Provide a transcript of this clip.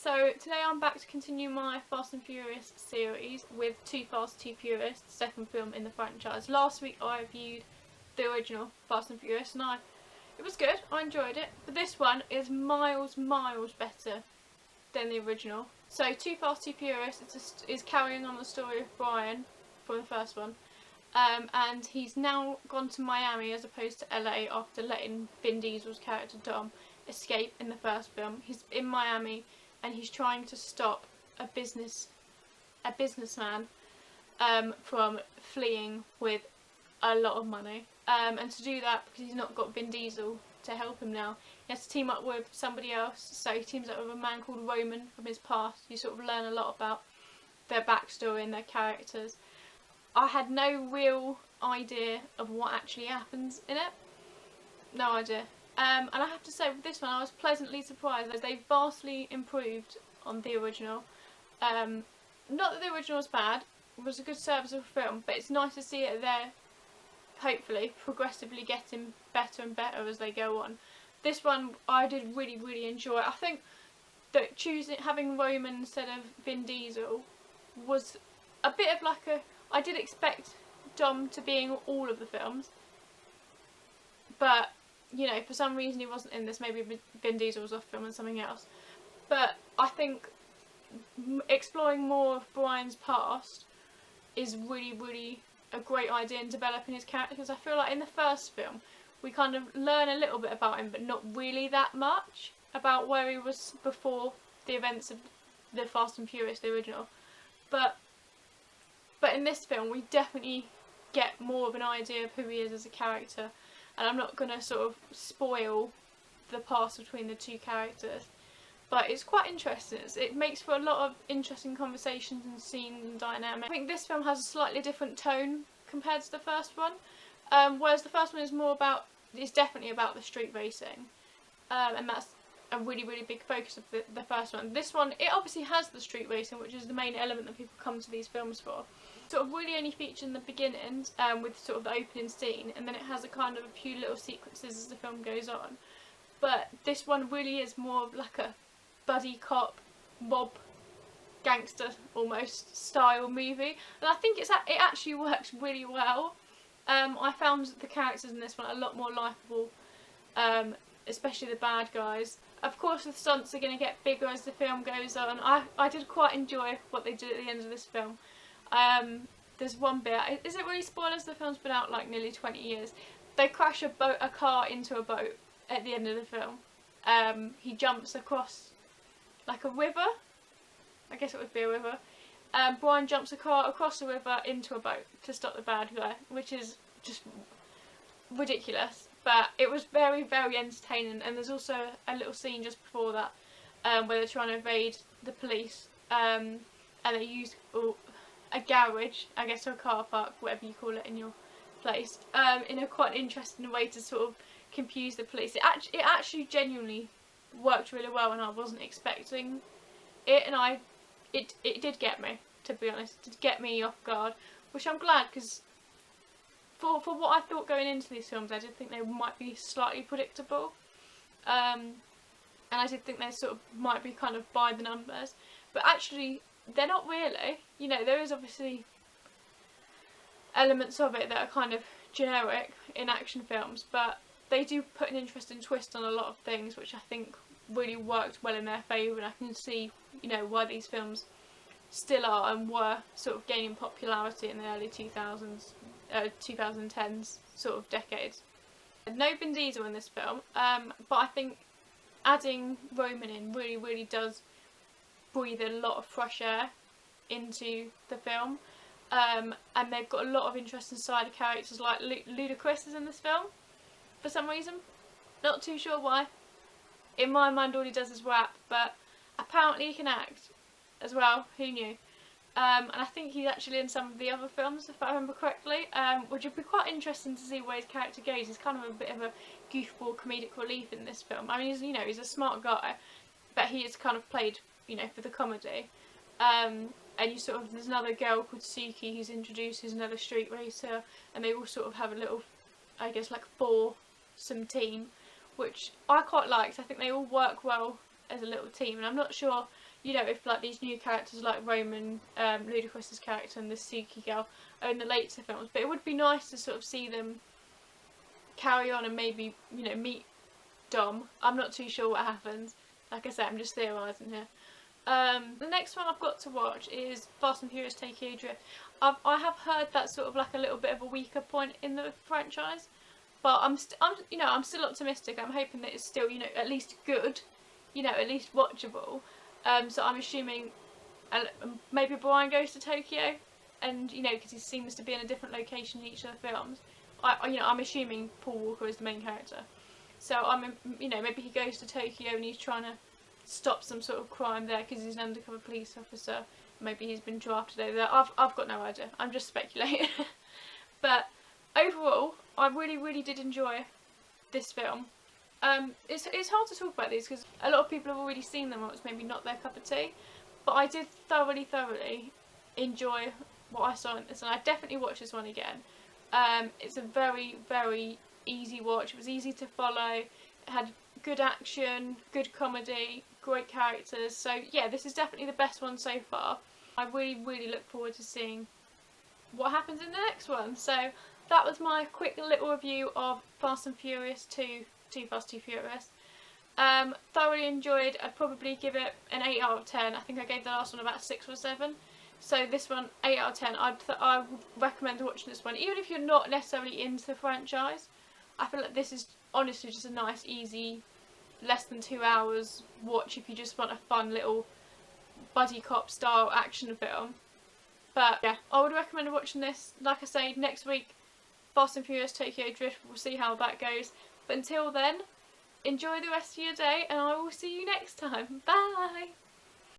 So today I'm back to continue my Fast and Furious series with Too Fast, Too Furious, the second film in the franchise. Last week I reviewed the original Fast and Furious and it was good, I enjoyed it, but this one is miles better than the original. So Too Fast, Too Furious is carrying on the story of Brian from the first one, and he's now gone to Miami as opposed to LA after letting Vin Diesel's character Dom escape in the first film. He's in Miami and he's trying to stop a businessman from fleeing with a lot of money. And to do that, because he's not got Vin Diesel to help him now, he has to team up with somebody else. So he teams up with a man called Roman from his past. You sort of learn a lot about their backstory and their characters. I had no real idea of what actually happens in it. No idea. And I have to say, with this one I was pleasantly surprised as they vastly improved on the original. Not that the original was bad, it was a good serviceable film, but it's nice to see it there, hopefully, progressively getting better and better as they go on. This one I did really enjoy. I think that having Roman instead of Vin Diesel was a bit of like a... I did expect Dom to be in all of the films, but you know, for some reason he wasn't in this. Maybe Vin Diesel was off filming something else. But I think exploring more of Brian's past is really a great idea in developing his character, because I feel like in the first film we kind of learn a little bit about him, but not really that much about where he was before the events of the Fast and Furious, the original. But in this film we definitely get more of an idea of who he is as a character. And I'm not going to sort of spoil the past between the two characters, but it's quite interesting. It makes for a lot of interesting conversations and scene dynamic. I think this film has a slightly different tone compared to the first one, whereas the first one is definitely about the street racing, and that's a really big focus of the first one. This one, it obviously has the street racing, which is the main element that people come to these films for. Sort of really only featured in the beginning, with sort of the opening scene, and then it has a kind of a few little sequences as the film goes on. But this one really is more of like a buddy cop, mob, gangster almost style movie, and I think it actually works really well. I found the characters in this one a lot more likeable, especially the bad guys. Of course the stunts are going to get bigger as the film goes on. I did quite enjoy what they did at the end of this film. There's one bit, is it really spoilers? The film's been out like nearly 20 years. They crash a car into a boat at the end of the film. He jumps across like a river, I guess it would be a river. Brian jumps a car across the river into a boat to stop the bad guy, which is just ridiculous, but it was very entertaining. And there's also a little scene just before that, where they're trying to evade the police, and they use a garage, I guess, or a car park, whatever you call it in your place, in a quite interesting way to sort of confuse the police. It actually genuinely worked really well, and I wasn't expecting it, and it did get me, to be honest. It did get me off guard, which I'm glad, because for what I thought going into these films, I did think they might be slightly predictable, and I did think they sort of might be kind of by the numbers, but actually they're not really. You know, there is obviously elements of it that are kind of generic in action films, but they do put an interesting twist on a lot of things, which I think really worked well in their favour, and I can see, you know, why these films still are and were sort of gaining popularity in the early 2010s sort of decades. No Vin Diesel in this film, but I think adding Roman in really does breathe a lot of fresh air into the film, and they've got a lot of interesting side characters. Like Ludacris is in this film for some reason, not too sure why. In my mind all he does is rap, but apparently he can act as well, who knew. And I think he's actually in some of the other films, if I remember correctly, which would be quite interesting to see where his character goes. He's kind of a bit of a goofball comedic relief in this film. I mean, he's a smart guy, but he is kind of played, you know, for the comedy. And there's another girl called Suki who's introduced, who's another street racer, and they all sort of have a little, I guess, like foursome team, which I quite liked. I think they all work well as a little team. And I'm not sure, you know, if like these new characters like Roman, Ludacris's character, and the Suki girl are in the later films, but it would be nice to sort of see them carry on and maybe, you know, meet Dom. I'm not too sure what happens. Like I said, I'm just theorising here. The next one I've got to watch is Fast and Furious Tokyo Drift. I have heard that's sort of like a little bit of a weaker point in the franchise, but I'm still optimistic. I'm hoping that it's still, you know, at least good, you know, at least watchable. So I'm assuming maybe Brian goes to Tokyo, and you know, because he seems to be in a different location in each of the films. I'm assuming Paul Walker is the main character. So you know, maybe he goes to Tokyo and he's trying to stop some sort of crime there because he's an undercover police officer. Maybe he's been drafted over there. I've got no idea. I'm just speculating. But overall, I really did enjoy this film. It's hard to talk about these because a lot of people have already seen them, or it's maybe not their cup of tea. But I did thoroughly enjoy what I saw in this, and I definitely watch this one again. It's a very easy watch. It was easy to follow. It had good action, good comedy, great characters. So yeah, this is definitely the best one so far. I really look forward to seeing what happens in the next one. So that was my quick little review of Fast and Furious 2, Too Fast, Too Furious. Thoroughly enjoyed. I'd probably give it an 8 out of 10. I think I gave the last one about 6 or 7. So this one, 8 out of 10. I would recommend watching this one, even if you're not necessarily into the franchise. I feel like this is honestly just a nice, easy, less than 2 hours watch if you just want a fun little buddy cop style action film. But yeah, I would recommend watching this. Like I say, next week, Fast and Furious Tokyo Drift. We'll see how that goes. But until then, enjoy the rest of your day, and I will see you next time. Bye!